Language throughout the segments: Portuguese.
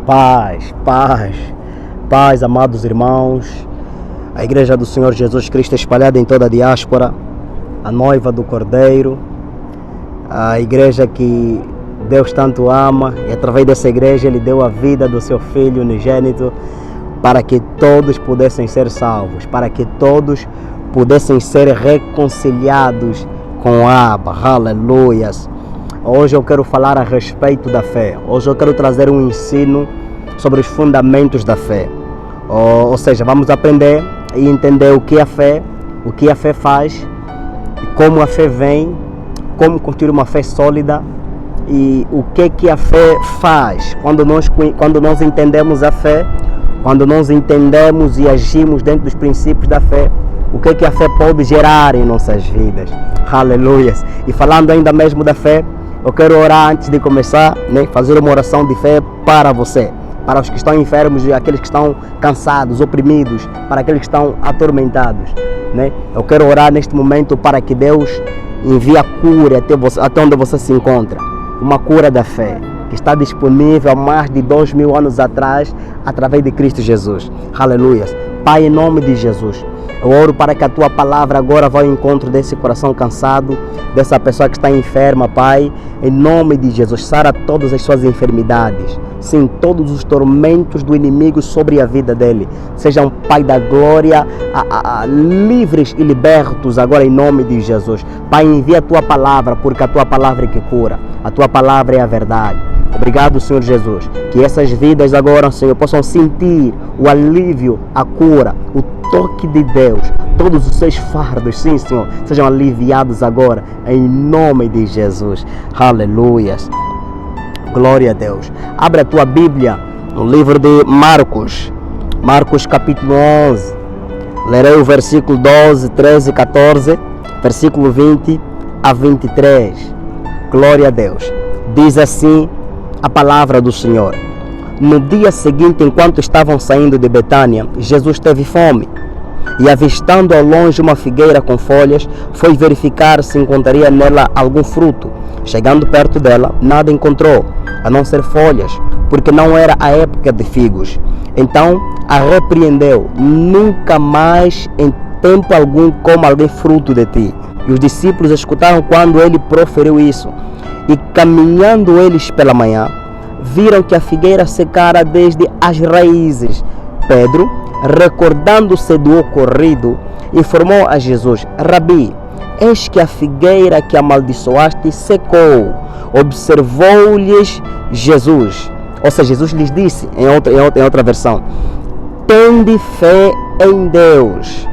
Paz, paz, paz, amados irmãos. A Igreja do Senhor Jesus Cristo espalhada em toda a diáspora, a noiva do Cordeiro, a igreja que Deus tanto ama, e através dessa igreja Ele deu a vida do seu Filho unigênito para que todos pudessem ser salvos, para que todos pudessem ser reconciliados com Abba. Aleluias. Hoje eu quero falar a respeito da fé. Hoje eu quero trazer um ensino sobre os fundamentos da fé. Ou seja, vamos aprender e entender o que a fé faz, como a fé vem, como construir uma fé sólida e o que a fé faz. Quando nós entendemos a fé, quando nós entendemos e agimos dentro dos princípios da fé, o que a fé pode gerar em nossas vidas. Aleluias. E falando ainda mesmo da fé, eu quero orar antes de começar, fazer uma oração de fé para você, para os que estão enfermos e aqueles que estão cansados, oprimidos, para aqueles que estão atormentados. Eu quero orar neste momento para que Deus envie a cura até onde você se encontra. Uma cura da fé que está disponível há mais de 2000 anos atrás, através de Cristo Jesus. Aleluias. Pai, em nome de Jesus, eu oro para que a Tua palavra agora vá ao encontro desse coração cansado, dessa pessoa que está enferma, Pai. Em nome de Jesus, sara todas as suas enfermidades. Sim, todos os tormentos do inimigo sobre a vida dele. Sejam, Pai da glória, livres e libertos agora em nome de Jesus. Pai, envia a Tua palavra, porque a Tua palavra é que cura. A Tua palavra é a verdade. Obrigado, Senhor Jesus, que essas vidas agora, Senhor, possam sentir o alívio, a cura, o toque de Deus. Todos os seus fardos, sim, Senhor, sejam aliviados agora, em nome de Jesus. Aleluias. Glória a Deus. Abre a tua Bíblia no livro de Marcos, Marcos capítulo 11. Lerei o versículo 12, 13 e 14, versículo 20 a 23. Glória a Deus. Diz assim a palavra do Senhor. No dia seguinte, enquanto estavam saindo de Betânia, Jesus teve fome. E avistando ao longe uma figueira com folhas, foi verificar se encontraria nela algum fruto. Chegando perto dela, nada encontrou, a não ser folhas, porque não era a época de figos. Então a repreendeu: nunca mais em tempo algum coma alguém fruto de ti. E os discípulos escutaram quando ele proferiu isso. E caminhando eles pela manhã, viram que a figueira secara desde as raízes. Pedro, recordando-se do ocorrido, informou a Jesus: Rabi, eis que a figueira que amaldiçoaste secou. Observou-lhes Jesus. Ou seja, Jesus lhes disse, em outra versão: tende fé em Deus.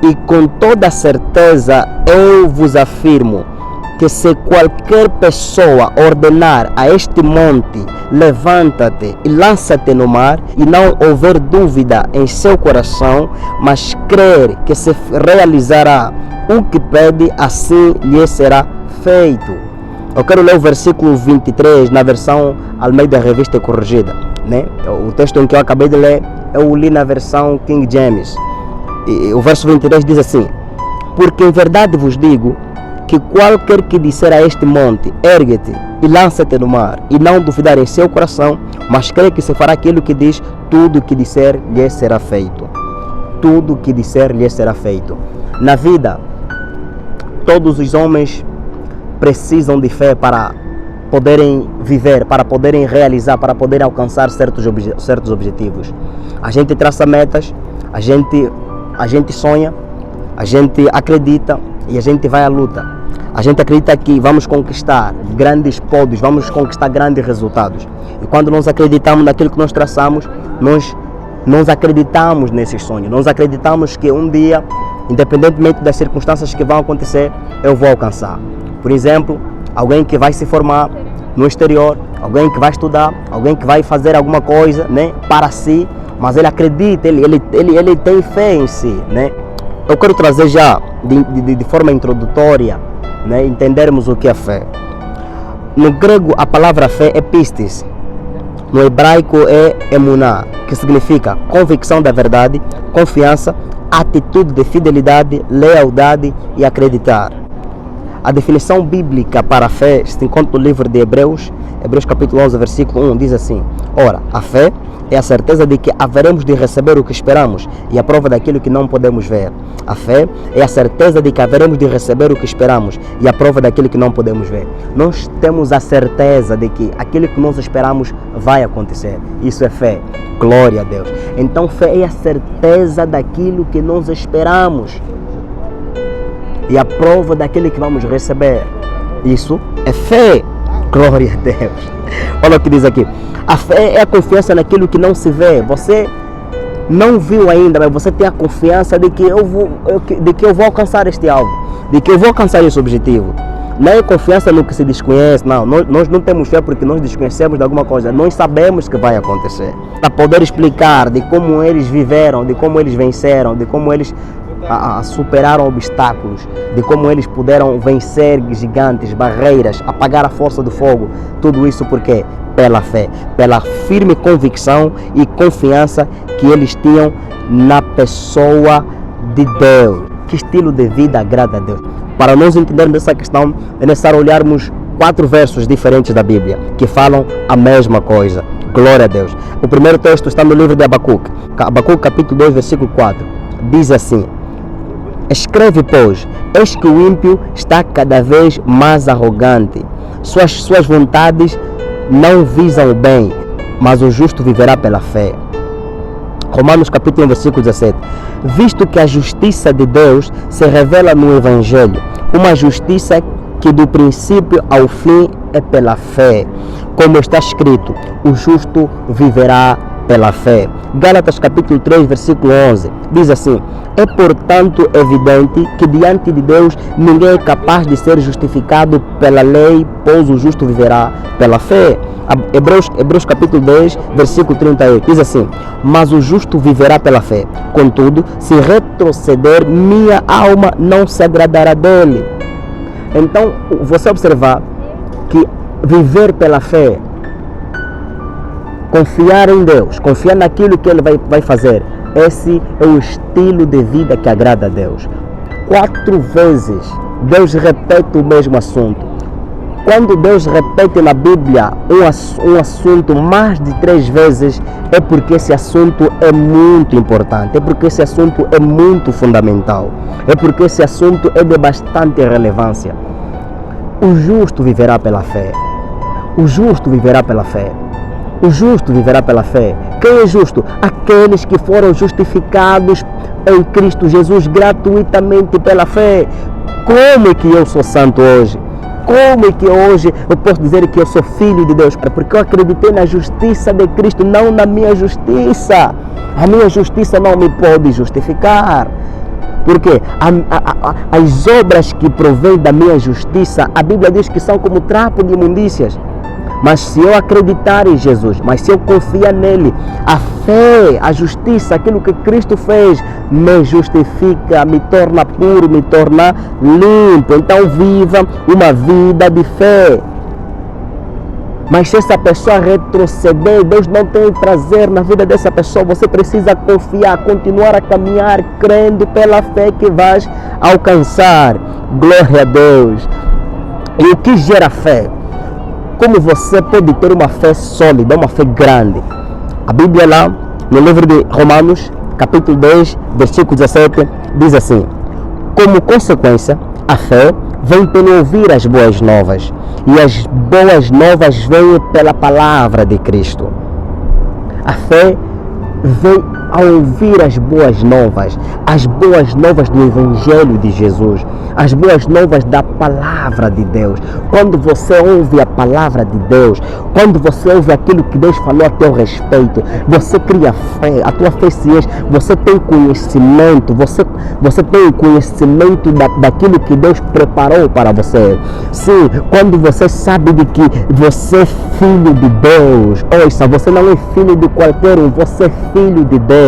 E com toda certeza eu vos afirmo que se qualquer pessoa ordenar a este monte: levanta-te e lança-te no mar, e não houver dúvida em seu coração, mas crer que se realizará o que pede, assim lhe será feito. Eu quero ler o versículo 23 na versão Almeida Revista Corrigida. O texto em que eu acabei de ler, eu li na versão King James. E o verso 23 diz assim: porque em verdade vos digo que qualquer que disser a este monte: ergue-te e lança-te no mar, e não duvidar em seu coração, mas crê que se fará aquilo que diz, tudo o que disser lhe será feito. Tudo o que disser lhe será feito. Na vida, todos os homens precisam de fé para poderem viver, para poderem realizar, para poderem alcançar certos objetivos. A gente traça metas, a gente sonha, a gente acredita e a gente vai à luta. A gente acredita que vamos conquistar grandes pódios, vamos conquistar grandes resultados. E quando nós acreditamos naquilo que nós traçamos, nós acreditamos nesses sonhos. Nós acreditamos que um dia, independentemente das circunstâncias que vão acontecer, eu vou alcançar. Por exemplo, alguém que vai se formar no exterior, alguém que vai estudar, alguém que vai fazer alguma coisa para si, mas ele acredita, ele tem fé em si. Eu quero trazer já, de forma introdutória, entendermos o que é fé. No grego, a palavra fé é pistis. No hebraico é emuná, que significa convicção da verdade, confiança, atitude de fidelidade, lealdade e acreditar. A definição bíblica para a fé se encontra no livro de Hebreus, Hebreus capítulo 11, versículo 1, diz assim: ora, a fé é a certeza de que haveremos de receber o que esperamos e a prova daquilo que não podemos ver. A fé é a certeza de que haveremos de receber o que esperamos e a prova daquilo que não podemos ver. Nós temos a certeza de que aquilo que nós esperamos vai acontecer. Isso é fé. Glória a Deus. Então fé é a certeza daquilo que nós esperamos e a prova daquilo que vamos receber. Isso é fé. Glória a Deus. Olha o que diz aqui. A fé é a confiança naquilo que não se vê. Você não viu ainda, mas você tem a confiança de que eu vou alcançar este alvo, de que eu vou alcançar esse objetivo. Não é confiança no que se desconhece, não. Nós não temos fé porque nós desconhecemos de alguma coisa. Nós sabemos que vai acontecer. Para poder explicar de como eles viveram, de como eles venceram, de como eles superaram obstáculos, de como eles puderam vencer gigantes, barreiras, apagar a força do fogo. Tudo isso porque pela fé, pela firme convicção e confiança que eles tinham na pessoa de Deus. Que estilo de vida agrada a Deus? Para nós entendermos essa questão, é necessário olharmos 4 versos diferentes da Bíblia que falam a mesma coisa. Glória a Deus. O primeiro texto está no livro de Abacuque, Abacuque capítulo 2, versículo 4. Diz assim: escreve, pois, eis que o ímpio está cada vez mais arrogante. Suas vontades não visam o bem, mas o justo viverá pela fé. Romanos capítulo 1, versículo 17. Visto que a justiça de Deus se revela no Evangelho, uma justiça que do princípio ao fim é pela fé. Como está escrito, o justo viverá pela fé. Gálatas capítulo 3, versículo 11. Diz assim: é portanto evidente que diante de Deus ninguém é capaz de ser justificado pela lei, pois o justo viverá pela fé. Hebreus capítulo 10, versículo 38, diz assim: mas o justo viverá pela fé. Contudo, se retroceder, minha alma não se agradará dele. Então, você observar que viver pela fé, confiar em Deus, confiar naquilo que Ele vai fazer, esse é o estilo de vida que agrada a Deus. 4 vezes Deus repete o mesmo assunto. Quando Deus repete na Bíblia um assunto mais de 3 vezes, é porque esse assunto é muito importante, é porque esse assunto é muito fundamental, é porque esse assunto é de bastante relevância. O justo viverá pela fé. O justo viverá pela fé. O justo viverá pela fé. Quem é justo? Aqueles que foram justificados em Cristo Jesus gratuitamente pela fé. Como é que eu sou santo hoje? Como é que hoje eu posso dizer que eu sou filho de Deus? Porque eu acreditei na justiça de Cristo, não na minha justiça. A minha justiça não me pode justificar. Porque as obras que provêm da minha justiça, a Bíblia diz que são como trapo de imundícias. Mas se eu acreditar em Jesus, mas se eu confiar nele, a fé, a justiça, aquilo que Cristo fez, me justifica, me torna puro, me torna limpo. Então viva uma vida de fé. Mas se essa pessoa retroceder, Deus não tem prazer na vida dessa pessoa. Você precisa confiar, continuar a caminhar, crendo pela fé que vais alcançar. Glória a Deus. E o que gera fé? Como você pode ter uma fé sólida, uma fé grande? A Bíblia lá, no livro de Romanos, capítulo 10, versículo 17, diz assim: como consequência, a fé vem pelo ouvir as boas novas, e as boas novas vêm pela palavra de Cristo. A fé vem ao ouvir as boas novas do Evangelho de Jesus, as boas novas da palavra de Deus. Quando você ouve a palavra de Deus, quando você ouve aquilo que Deus falou a teu respeito, você cria fé, a tua fé se enche, você tem conhecimento, você tem conhecimento daquilo que Deus preparou para você. Sim, quando você sabe de que você é filho de Deus, ouça, você não é filho de qualquer um, você é filho de Deus.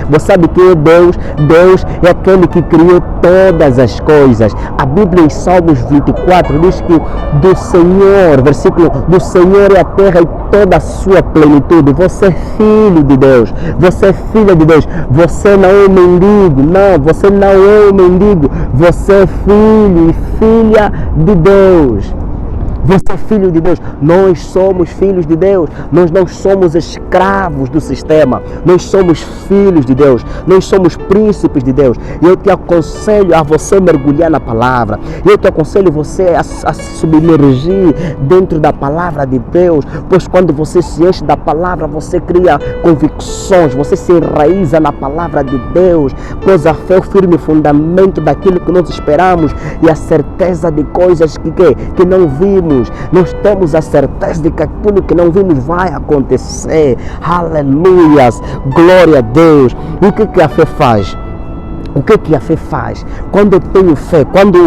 Você sabe que é Deus? Deus é aquele que criou todas as coisas. A Bíblia em Salmos 24 diz que do Senhor, versículo, do Senhor é a terra e toda a sua plenitude. Você é filho de Deus. Você é filha de Deus. Você não é mendigo. Não, você não é mendigo. Você é filho e filha de Deus. Você é filho de Deus. Nós somos filhos de Deus. Nós não somos escravos do sistema. Nós somos filhos de Deus. Nós somos príncipes de Deus. E eu te aconselho a você mergulhar na palavra. Eu te aconselho você a se submergir dentro da palavra de Deus. Pois quando você se enche da palavra, você cria convicções. Você se enraiza na palavra de Deus. Pois a fé é o firme fundamento daquilo que nós esperamos e a certeza de coisas que não vimos. Nós temos a certeza de que aquilo que não vimos vai acontecer. Aleluias, glória a Deus. E o que a fé faz? O que a fé faz? Quando eu tenho fé, quando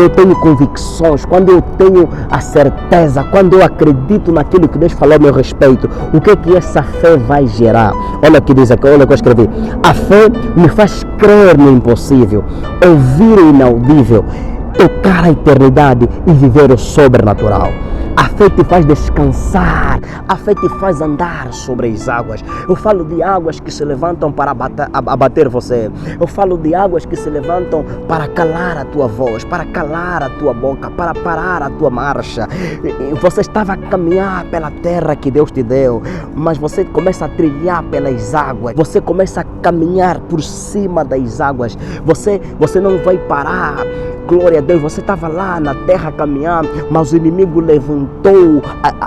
eu tenho convicções, quando eu tenho a certeza, quando eu acredito naquilo que Deus falou a meu respeito, o que essa fé vai gerar? Olha o que diz aqui, olha o que eu escrevi. A fé me faz crer no impossível, ouvir o inaudível, tocar a eternidade e viver o sobrenatural. A fé te faz descansar, a fé te faz andar sobre as águas. Eu falo de águas que se levantam para abater você. Eu falo de águas que se levantam para calar a tua voz, para calar a tua boca, para parar a tua marcha. Você estava a caminhar pela terra que Deus te deu, mas você começa a trilhar pelas águas. Você começa a caminhar por cima das águas. Você não vai parar. Glória a Deus, você estava lá na terra caminhando, mas o inimigo levantou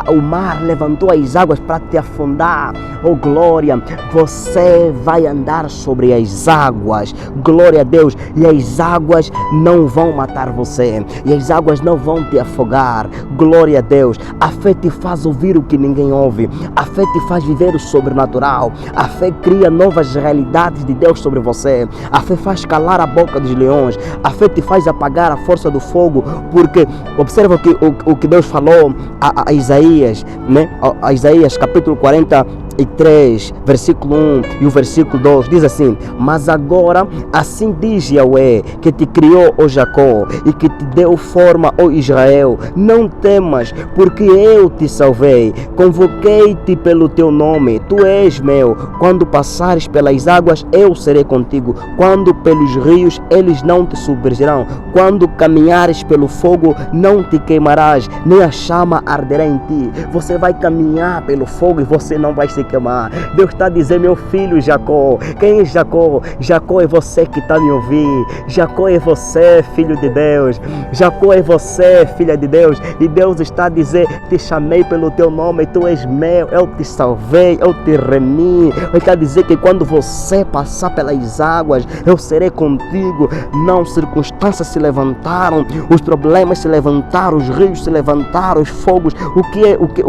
o mar, levantou as águas para te afundar. Oh glória, você vai andar sobre as águas. Glória a Deus, e as águas não vão matar você, e as águas não vão te afogar. Glória a Deus, a fé te faz ouvir o que ninguém ouve. A fé te faz viver o sobrenatural. A fé cria novas realidades de Deus sobre você. A fé faz calar a boca dos leões. A fé te faz apagar a força do fogo, porque observa o que Deus falou a Isaías, né? A Isaías capítulo 43, versículo 1 e o versículo 2, diz assim: mas agora assim diz Yahweh, que te criou, ó Jacó, e que te deu forma, ó Israel, não temas, porque eu te salvei, convoquei-te pelo teu nome, tu és meu. Quando passares pelas águas, eu serei contigo, quando pelos rios, eles não te submergirão, quando caminhares pelo fogo, não te queimarás, nem a chama arderá em ti. Você vai caminhar pelo fogo e você não vai se queimar. Deus está dizendo: meu filho Jacó. Quem é Jacó? Jacó é você que está me ouvindo. Jacó é você, filho de Deus. Jacó é você, filha de Deus. E Deus está dizendo: te chamei pelo teu nome, tu és meu, eu te salvei, eu te remi. Ele está dizendo que quando você passar pelas águas, eu serei contigo. Não, circunstâncias se levantaram, os problemas se levantaram, os rios se levantaram, os fogos. O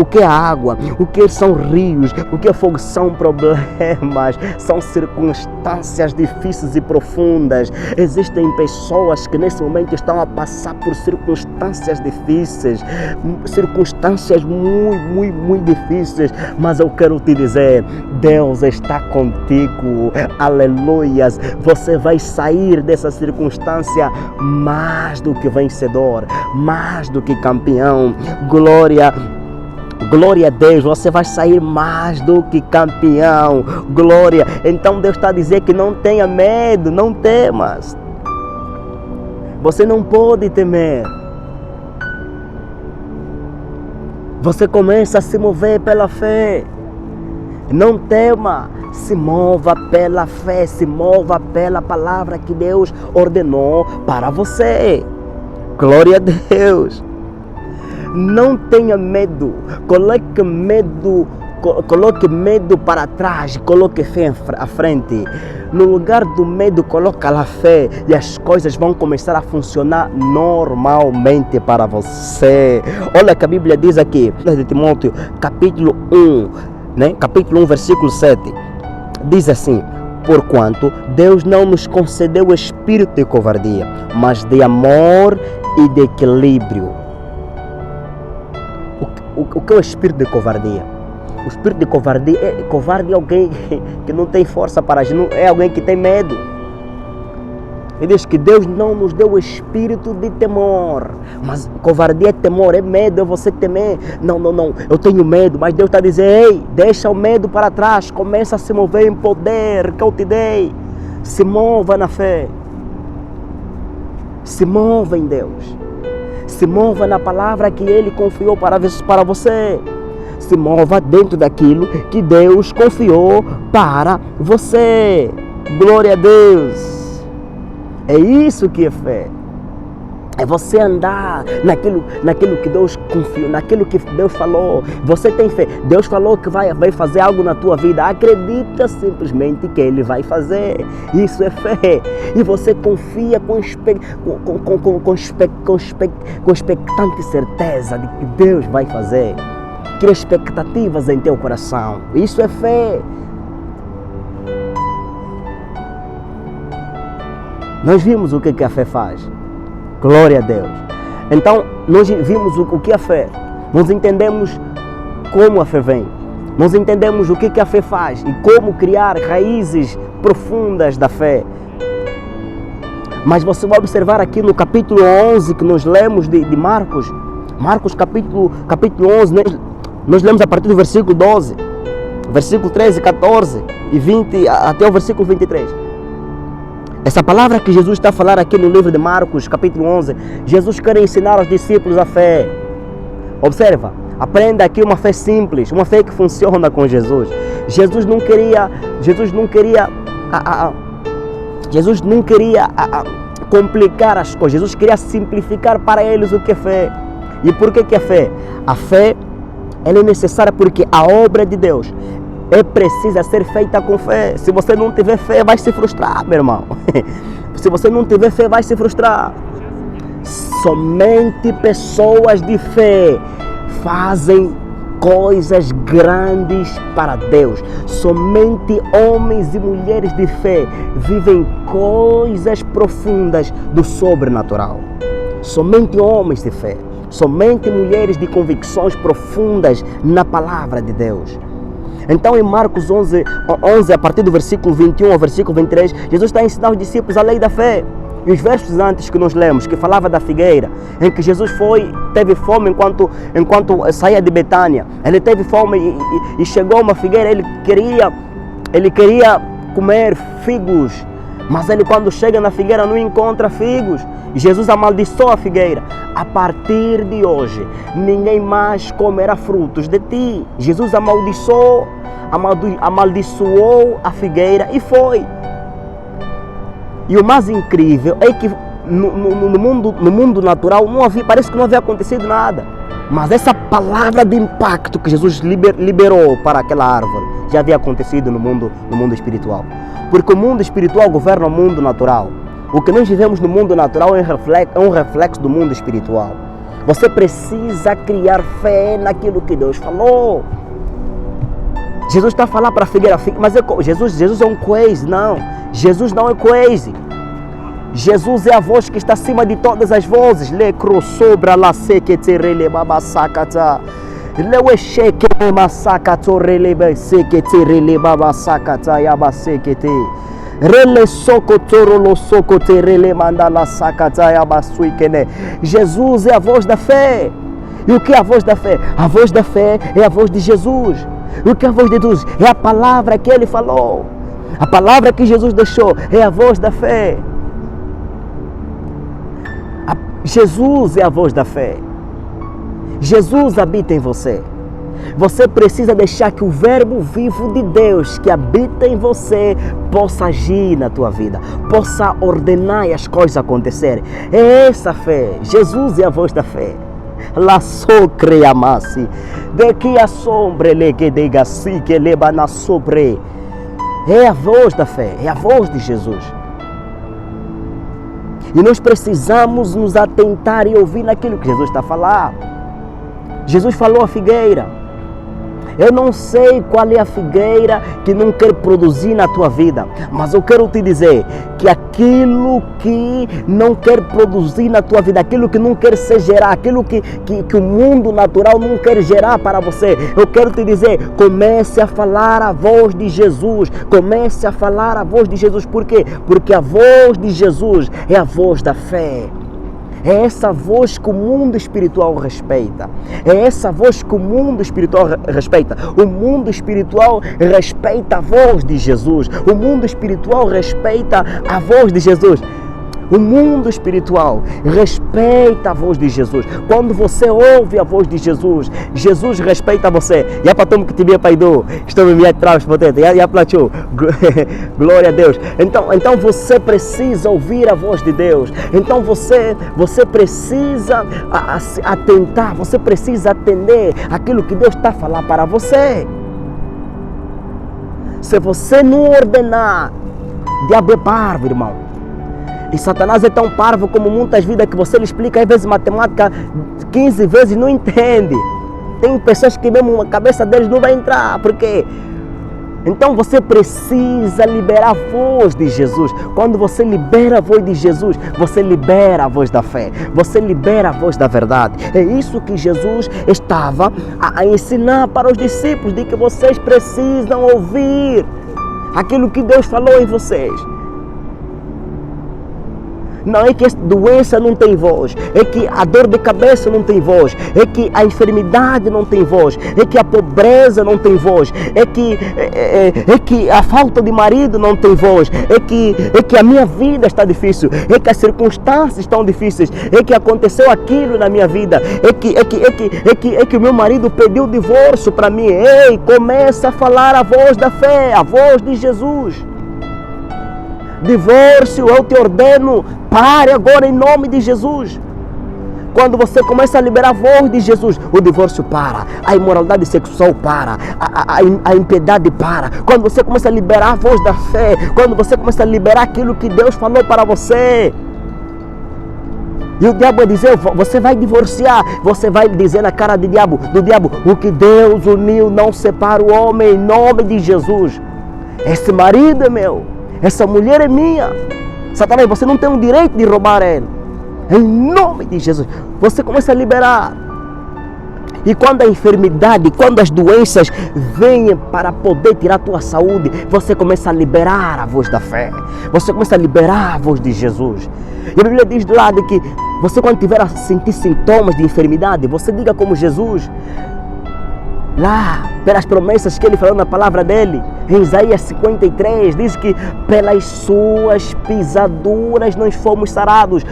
que é água? O que são rios? O que é fogo? São problemas, são circunstâncias difíceis e profundas. Existem pessoas que nesse momento estão a passar por circunstâncias difíceis, circunstâncias muito difíceis, mas eu quero te dizer: Deus está contigo. Aleluias. Você vai sair dessa circunstância mais do que vencedor, mais do que campeão. Glória a Deus, você vai sair mais do que campeão. Glória. Então Deus está dizendo que não tenha medo, não temas. Você não pode temer. Você começa a se mover pela fé. Não tema, se mova pela fé, se mova pela palavra que Deus ordenou para você. Glória a Deus. Não tenha medo, coloque medo para trás, coloque fé à frente. No lugar do medo, coloca a fé e as coisas vão começar a funcionar normalmente para você. Olha que a Bíblia diz aqui, de Timóteo, capítulo 1, né? Capítulo 1, versículo 7, diz assim: porquanto Deus não nos concedeu o espírito de covardia, mas de amor e de equilíbrio. O que é o espírito de covardia? O espírito de covardia é alguém que não tem força para agir, é alguém que tem medo. Ele diz que Deus não nos deu o espírito de temor, mas covardia é temor, é medo, é você temer. Não, eu tenho medo, mas Deus está dizendo: ei, deixa o medo para trás, começa a se mover em poder que eu te dei. Se mova na fé, se mova em Deus, Se mova na palavra que Ele confiou para você. Se mova dentro daquilo que Deus confiou para você. Glória a Deus. É isso que é fé. É você andar naquilo que Deus confiou, naquilo que Deus falou. Você tem fé. Deus falou que vai fazer algo na tua vida. Acredita simplesmente que Ele vai fazer. Isso é fé. E você confia com expectante certeza de que Deus vai fazer. Cria expectativas em teu coração. Isso é fé. Nós vimos o que a fé faz. Glória a Deus. Então, nós vimos o que é a fé. Nós entendemos como a fé vem. Nós entendemos o que a fé faz e como criar raízes profundas da fé. Mas você vai observar aqui no capítulo 11 que nós lemos de Marcos. Marcos capítulo 11, nós lemos a partir do versículo 12. Versículo 13, 14 e 20 até o versículo 23. Essa palavra que Jesus está a falar aqui no livro de Marcos, capítulo 11, Jesus quer ensinar aos discípulos a fé. Observa, aprenda aqui uma fé simples, uma fé que funciona com Jesus. Jesus não queria complicar as coisas. Jesus queria simplificar para eles o que é fé. E por que é fé? A fé ela é necessária porque a obra de Deus precisa ser feita com fé. Se você não tiver fé, vai se frustrar, meu irmão. Se você não tiver fé, vai se frustrar. Somente pessoas de fé fazem coisas grandes para Deus. Somente homens e mulheres de fé vivem coisas profundas do sobrenatural. Somente homens de fé. Somente mulheres de convicções profundas na palavra de Deus. Então em Marcos 11, a partir do versículo 21 ao versículo 23, Jesus está a ensinar os discípulos a lei da fé. E os versos antes que nós lemos, que falava da figueira, em que Jesus teve fome enquanto saía de Betânia. Ele teve fome e chegou a uma figueira, ele queria comer figos. Mas ele quando chega na figueira não encontra figos. Jesus amaldiçoou a figueira. A partir de hoje, ninguém mais comerá frutos de ti. Jesus amaldiçoou a figueira e foi. E o mais incrível é que no mundo natural parece que não havia acontecido nada. Mas essa palavra de impacto que Jesus liberou para aquela árvore já havia acontecido no mundo espiritual. Porque o mundo espiritual governa o mundo natural. O que nós vivemos no mundo natural é um reflexo do mundo espiritual. Você precisa criar fé naquilo que Deus falou. Jesus está a falar para a figueira, mas Jesus é um crazy, não. Jesus não é crazy. Jesus é a voz que está acima de todas as vozes. Le crossobra la sequetere le babasacata. Le wesheke masakato relebe sequetere le babasacata yabasekete. Rele socotoro lo socotere le mandala sacata yabasuikene. Jesus é a voz da fé. E o que é a voz da fé? A voz da fé é a voz de Jesus. O que é a voz de Jesus? É a palavra que Ele falou. A palavra que Jesus deixou é a voz da fé. Jesus é a voz da fé. Jesus habita em você. Você precisa deixar que o verbo vivo de Deus que habita em você possa agir na tua vida, possa ordenar as coisas acontecerem. É essa fé. Jesus é a voz da fé. La socre amasi, de que a sombra le que diga si que leva na sobre. É a voz da fé, é a voz de Jesus. E nós precisamos nos atentar e ouvir naquilo que Jesus está a falar. Jesus falou a figueira. Eu não sei qual é a figueira que não quer produzir na tua vida, mas eu quero te dizer que aquilo que não quer produzir na tua vida, aquilo que não quer se gerar, aquilo que o mundo natural não quer gerar para você, eu quero te dizer, comece a falar a voz de Jesus, comece a falar a voz de Jesus. Por quê? Porque a voz de Jesus é a voz da fé. É essa voz que o mundo espiritual respeita. É essa voz que o mundo espiritual respeita. O mundo espiritual respeita a voz de Jesus. O mundo espiritual respeita a voz de Jesus. O mundo espiritual respeita a voz de Jesus. Quando você ouve a voz de Jesus, Jesus respeita você. E a patom que te via pai do, estou me atrás, potente. E a platiu. Glória a Deus. Então você precisa ouvir a voz de Deus. Então você precisa atentar, você precisa atender aquilo que Deus está a falar para você. Se você não ordenar, o diabo é parvo, irmão. E Satanás é tão parvo como muitas vidas que você lhe explica, às vezes matemática 15 vezes não entende. Tem pessoas que mesmo a cabeça deles não vai entrar, por quê? Então você precisa liberar a voz de Jesus. Quando você libera a voz de Jesus, você libera a voz da fé, você libera a voz da verdade. É isso que Jesus estava a ensinar para os discípulos, de que vocês precisam ouvir aquilo que Deus falou em vocês. Não é que a doença não tem voz, é que a dor de cabeça não tem voz, é que a enfermidade não tem voz, é que a pobreza não tem voz, é que a falta de marido não tem voz, é que a minha vida está difícil, é que as circunstâncias estão difíceis, é que aconteceu aquilo na minha vida, é que o meu marido pediu divórcio para mim. Ei, começa a falar a voz da fé, a voz de Jesus. Divórcio, eu te ordeno, pare agora em nome de Jesus. Quando você começa a liberar a voz de Jesus, o divórcio para, a imoralidade sexual para, a impiedade para. Quando você começa a liberar a voz da fé, quando você começa a liberar aquilo que Deus falou para você. E o diabo vai dizer, você vai divorciar, você vai dizer na cara do diabo, o que Deus uniu não separa o homem, em nome de Jesus. Esse marido é meu. Essa mulher é minha. Satanás, você não tem o direito de roubar ela. Em nome de Jesus. Você começa a liberar. E quando a enfermidade, quando as doenças vêm para poder tirar a tua saúde, você começa a liberar a voz da fé. Você começa a liberar a voz de Jesus. E a Bíblia diz do lado que você, quando tiver a sentir sintomas de enfermidade, você diga como Jesus. Lá, pelas promessas que ele falou na palavra dele, em Isaías 53, diz que pelas suas pisaduras nós fomos sarados.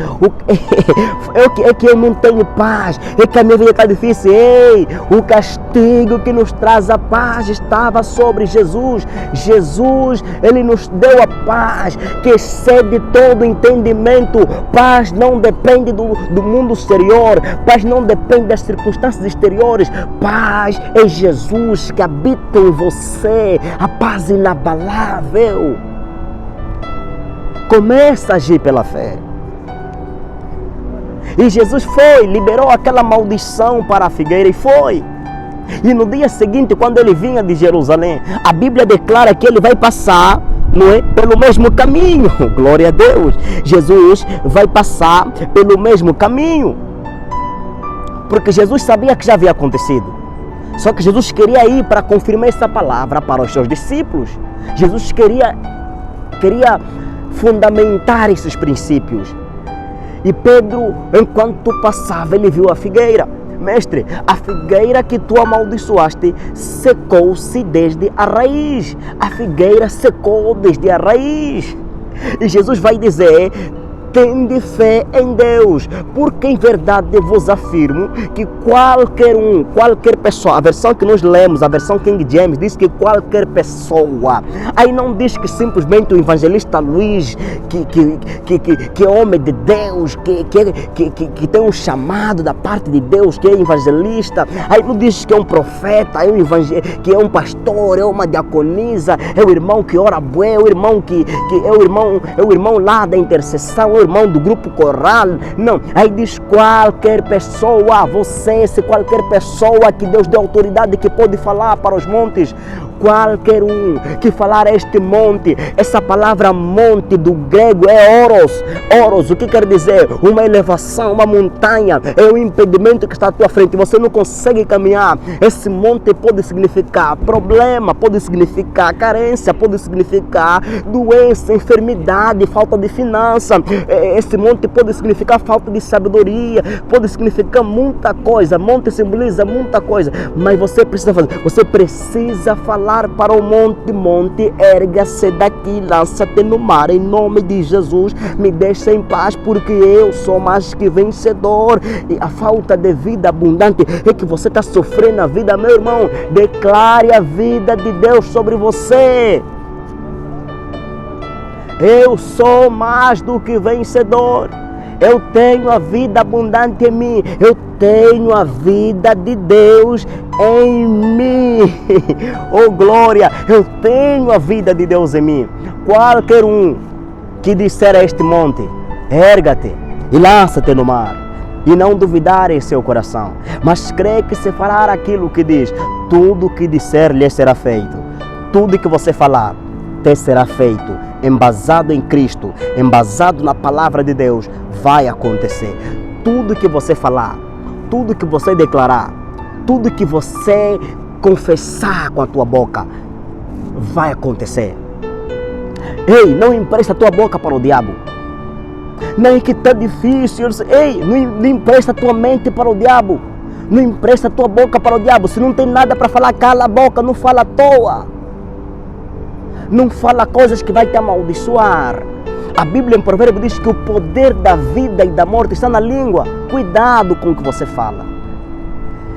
É que eu não tenho paz, é que a minha vida está difícil. Ei, o castigo que nos traz a paz estava sobre Jesus. Jesus, ele nos deu a paz que excede todo entendimento. Paz não depende do mundo exterior, paz não depende das circunstâncias exteriores. Paz é Jesus que habita em você, a paz inabalável. Começa a agir pela fé. E Jesus liberou aquela maldição para a figueira e foi. E no dia seguinte, quando ele vinha de Jerusalém, a Bíblia declara que ele vai passar, não é, pelo mesmo caminho. Glória a Deus. Jesus vai passar pelo mesmo caminho. Porque Jesus sabia que já havia acontecido. Só que Jesus queria ir para confirmar essa palavra para os seus discípulos. Jesus queria fundamentar esses princípios. E Pedro, enquanto passava, ele viu a figueira. Mestre, a figueira que tu amaldiçoaste secou-se desde a raiz. A figueira secou desde a raiz. E Jesus vai dizer: tende fé em Deus, porque em verdade eu vos afirmo que qualquer pessoa, a versão que nós lemos, a versão King James, diz que qualquer pessoa, aí não diz que simplesmente o evangelista Luís, que é homem de Deus, que tem um chamado da parte de Deus, que é evangelista, aí não diz que é um profeta, que é um pastor, é uma diaconisa, é o irmão que ora bué, é o irmão é o irmão lá da intercessão, é o irmão do grupo coral. Não, aí diz qualquer pessoa, se qualquer pessoa que Deus deu autoridade que pode falar para os montes, qualquer um que falar a este monte. Essa palavra monte do grego é oros, o que quer dizer? Uma elevação, uma montanha, é um impedimento que está à tua frente, você não consegue caminhar. Esse monte pode significar problema, pode significar carência, pode significar doença, enfermidade, falta de finança. Esse monte pode significar falta de sabedoria, pode significar muita coisa. Monte simboliza muita coisa, mas você precisa falar falar para o monte, monte, erga-se daqui, lança-te no mar, em nome de Jesus, me deixa em paz, porque eu sou mais que vencedor. E a falta de vida abundante é que você está sofrendo na vida, meu irmão. Declare a vida de Deus sobre você. Eu sou mais do que vencedor. Eu tenho a vida abundante em mim. Eu tenho a vida de Deus em mim. Oh glória! Eu tenho a vida de Deus em mim. Qualquer um que disser a este monte, erga-te e lança-te no mar, e não duvidar em seu coração, mas crê que se fará aquilo que diz, tudo que disser lhe será feito. Tudo que você falar te será feito. Embasado em Cristo, embasado na palavra de Deus, vai acontecer. Tudo que você falar, tudo que você declarar, tudo que você confessar com a tua boca, vai acontecer. Ei, não empresta a tua boca para o diabo. Não é que está difícil. Ei, não empresta a tua mente para o diabo. Não empresta a tua boca para o diabo. Se não tem nada para falar, cala a boca, não fala à toa. Não fala coisas que vai te amaldiçoar. A Bíblia em Provérbios diz que o poder da vida e da morte está na língua. Cuidado com o que você fala.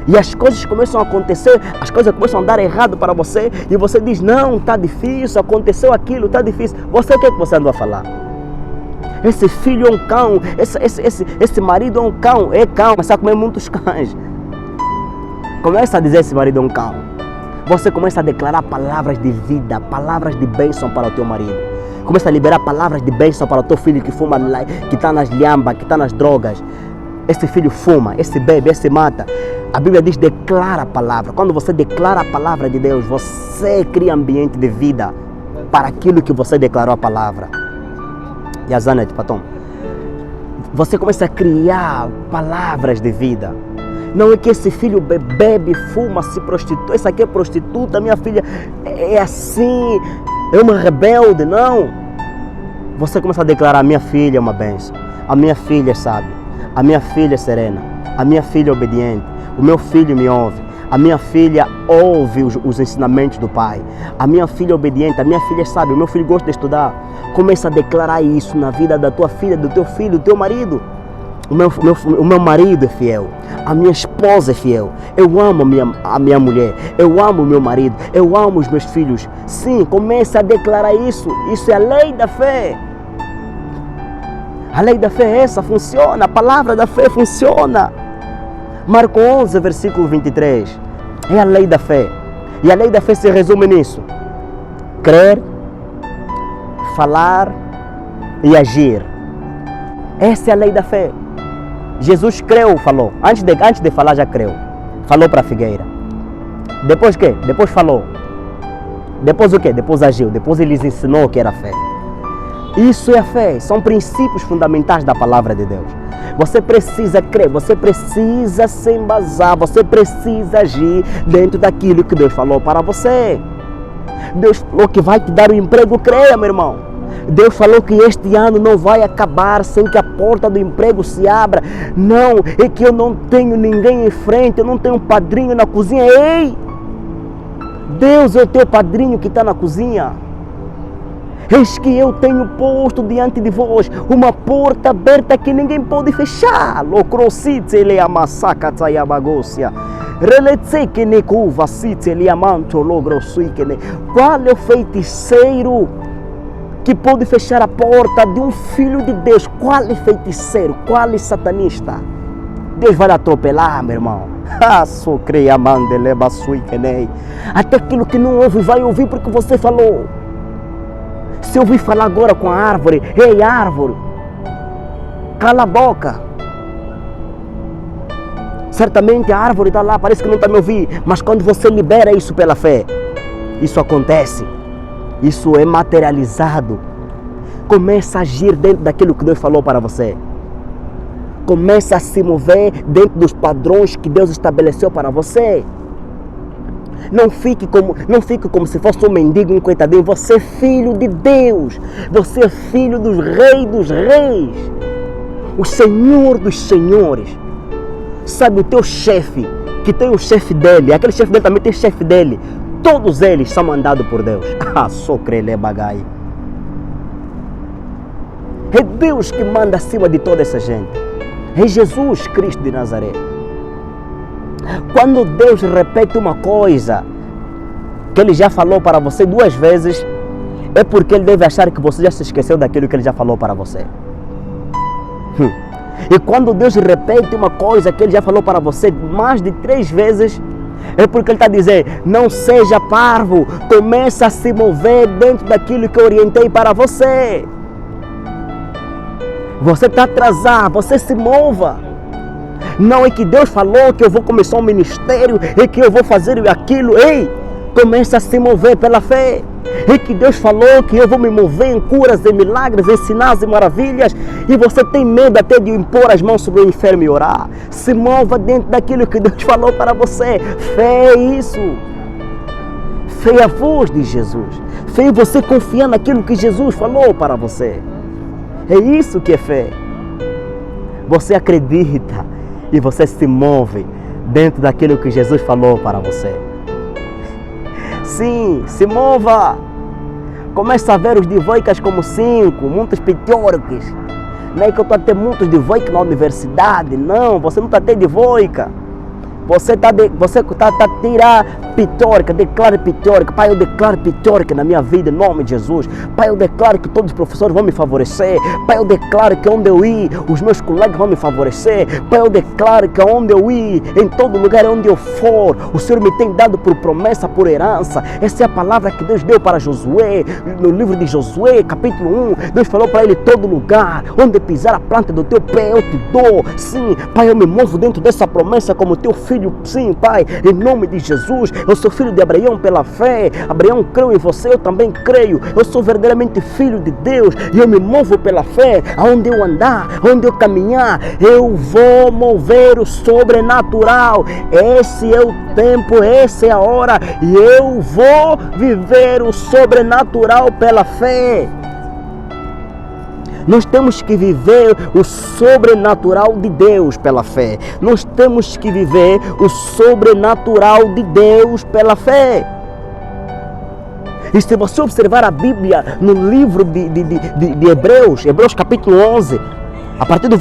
E as coisas começam a acontecer, as coisas começam a dar errado para você, e você diz, não, está difícil, aconteceu aquilo, está difícil. Você, o que é que você andou a falar? Esse filho é um cão, esse marido é um cão. É cão, mas sabe comer muitos cães. Começa a dizer esse marido é um cão. Você começa a declarar palavras de vida, palavras de bênção para o teu marido. Começa a liberar palavras de bênção para o teu filho que fuma, que está nas lhambas, que está nas drogas. Esse filho fuma, esse bebe, esse mata. A Bíblia diz, declara a palavra. Quando você declara a palavra de Deus, você cria ambiente de vida para aquilo que você declarou a palavra. E a Zanet, Patom. Você começa a criar palavras de vida. Não é que esse filho bebe, fuma, se prostitui. Essa aqui é prostituta, minha filha é assim, é uma rebelde. Não. Você começa a declarar, minha filha é uma bênção. A minha filha é sábia. A minha filha é serena. A minha filha é obediente. O meu filho me ouve. A minha filha ouve os ensinamentos do pai. A minha filha é obediente. A minha filha é sábia. O meu filho gosta de estudar. Começa a declarar isso na vida da tua filha, do teu filho, do teu marido. O meu marido é fiel. A minha esposa é fiel. Eu amo a minha mulher. Eu amo o meu marido. Eu amo os meus filhos. Sim, comece a declarar isso. Isso é a lei da fé. A lei da fé é essa, funciona. A palavra da fé funciona. Marcos 11, versículo 23. É a lei da fé. E a lei da fé se resume nisso: crer, falar e agir. Essa é a lei da fé. Jesus creu, falou. Antes de falar, já creu. Falou para a figueira. Depois o quê? Depois falou. Depois o quê? Depois agiu. Depois ele lhes ensinou o que era fé. Isso é a fé. São princípios fundamentais da palavra de Deus. Você precisa crer, você precisa se embasar, você precisa agir dentro daquilo que Deus falou para você. Deus falou que vai te dar o emprego, creia, meu irmão. Deus falou que este ano não vai acabar sem que a porta do emprego se abra. Não, é que eu não tenho ninguém em frente, eu não tenho um padrinho na cozinha. Ei! Deus é o teu padrinho que está na cozinha. Eis que eu tenho posto diante de vós uma porta aberta que ninguém pode fechar. Qual é o feiticeiro que pode fechar a porta de um filho de Deus? Qual é feiticeiro? Qual é satanista? Deus vai lhe atropelar, meu irmão. Até aquilo que não ouve vai ouvir porque você falou. Se eu ouvir falar agora com a árvore, ei árvore, cala a boca. Certamente a árvore está lá, parece que não está me ouvindo, mas quando você libera isso pela fé, isso acontece. Isso é materializado. Começa a agir dentro daquilo que Deus falou para você. Começa a se mover dentro dos padrões que Deus estabeleceu para você. Não fique como se fosse um mendigo, um coitadinho. Você é filho de Deus. Você é filho dos reis. O Senhor dos senhores. Sabe, o teu chefe, que tem o chefe dele. Aquele chefe dele também tem chefe dele. todos eles são mandados por Deus. Só crele bagai. É Deus que manda acima de toda essa gente. É Jesus Cristo de Nazaré. Quando Deus repete uma coisa que Ele já falou para você 2 vezes, é porque Ele deve achar que você já se esqueceu daquilo que Ele já falou para você. E quando Deus repete uma coisa que Ele já falou para você mais de 3 vezes, é porque Ele está dizendo, não seja parvo, comece a se mover dentro daquilo que eu orientei para você. Você está atrasado, você se mova. Não é que Deus falou que eu vou começar um ministério e que eu vou fazer aquilo. Ei, comece a se mover pela fé. É que Deus falou que eu vou me mover em curas, em milagres, em sinais e maravilhas. E você tem medo até de impor as mãos sobre o enfermo e orar. Se mova dentro daquilo que Deus falou para você. Fé é isso. Fé é a voz de Jesus. Fé é você confiar naquilo que Jesus falou para você. É isso que é fé. Você acredita e você se move dentro daquilo que Jesus falou para você. Sim, se mova. Começa a ver os devoicas como 5, muitos pitóricos. Não é que eu estou a ter muitos devoicas na universidade. Não, você não está a ter devoica. Você está a tirar pitórica, declara pitórica. Pai, eu declaro pitórica na minha vida, em nome de Jesus. Pai, eu declaro que todos os professores vão me favorecer. Pai, eu declaro que onde eu ir, os meus colegas vão me favorecer. Pai, eu declaro que onde eu ir, em todo lugar onde eu for, o Senhor me tem dado por promessa, por herança. Essa é a palavra que Deus deu para Josué. No livro de Josué, capítulo 1, Deus falou para ele, todo lugar onde pisar a planta do teu pé, eu te dou. Sim, Pai, eu me movo dentro dessa promessa como teu filho. Sim, Pai, em nome de Jesus. Eu sou filho de Abraão pela fé. Abraão creu em você, eu também creio. Eu sou verdadeiramente filho de Deus e eu me movo pela fé. Aonde eu andar, aonde eu caminhar, eu vou mover o sobrenatural. Esse é o tempo, essa é a hora e eu vou viver o sobrenatural pela fé. Nós temos que viver o sobrenatural de Deus pela fé. Nós temos que viver o sobrenatural de Deus pela fé. E se você observar a Bíblia no livro de Hebreus, Hebreus capítulo 11, a partir do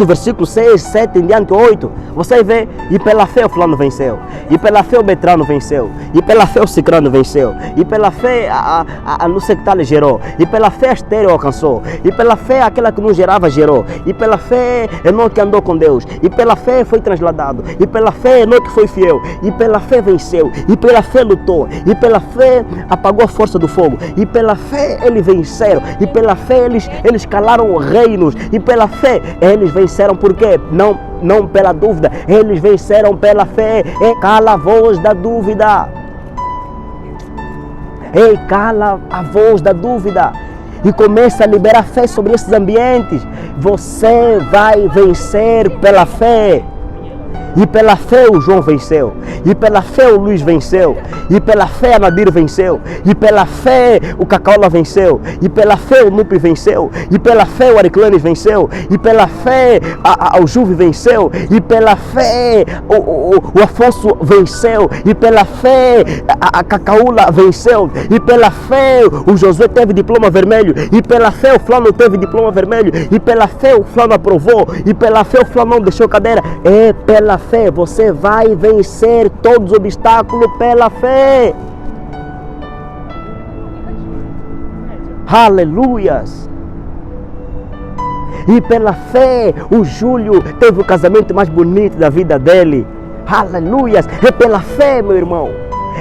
versículo 6, 7 em diante, 8, você vê, e pela fé o fulano venceu, e pela fé o Betrano venceu, e pela fé o Cicrano venceu, e pela fé a não sei que tal gerou, e pela fé a estéreo alcançou, e pela fé aquela que não gerava gerou, e pela fé Enoque andou com Deus, e pela fé foi transladado, e pela fé Enoque foi fiel, e pela fé venceu, e pela fé lutou, e pela fé apagou a força do fogo, e pela fé eles venceram, e pela fé eles calaram reinos, e pela fé eles venceram, porque não pela dúvida, eles venceram pela fé. Cala a voz da dúvida. Ei, cala a voz da dúvida e começa a liberar fé sobre esses ambientes. Você vai vencer pela fé. E pela fé o João venceu, e pela fé o Luiz venceu, e pela fé a Nadir venceu, e pela fé o Cacaola venceu, e pela fé o Nupi venceu, e pela fé o Ariclanes venceu, e pela fé o Juve venceu, e pela fé o Afonso venceu, e pela fé a Cacaúla venceu, e pela fé o Josué teve diploma vermelho, e pela fé o Flano teve diploma vermelho, e pela fé o Flano aprovou, e pela fé o Flano não deixou cadeira. É pela fé, você vai vencer todos os obstáculos pela fé. Aleluias. E pela fé o Júlio teve o casamento mais bonito da vida dele. Aleluias. É pela fé, meu irmão.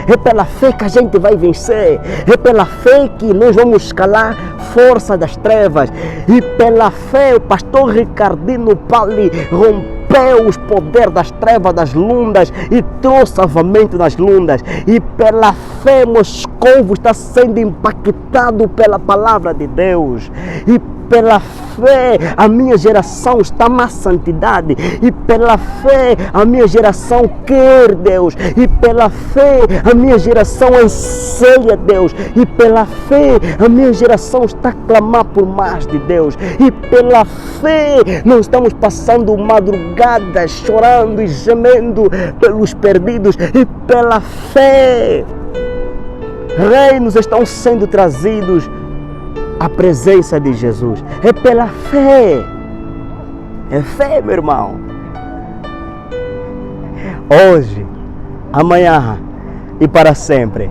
É pela fé que a gente vai vencer. É pela fé que nós vamos escalar força das trevas. E pela fé o pastor Ricardino Pali rompeu os poderes das trevas, das lundas, e trouxe salvamento das lundas. E pela fé Moscovo está sendo impactado pela palavra de Deus. E pela fé fé a minha geração está na santidade, e pela fé a minha geração quer Deus, e pela fé a minha geração anseia Deus, e pela fé a minha geração está a clamar por mais de Deus, e pela fé não estamos passando madrugadas chorando e gemendo pelos perdidos, e pela fé reinos estão sendo trazidos à presença de Jesus. É pela fé. É fé, meu irmão. Hoje, amanhã e para sempre,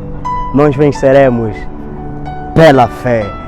nós venceremos pela fé.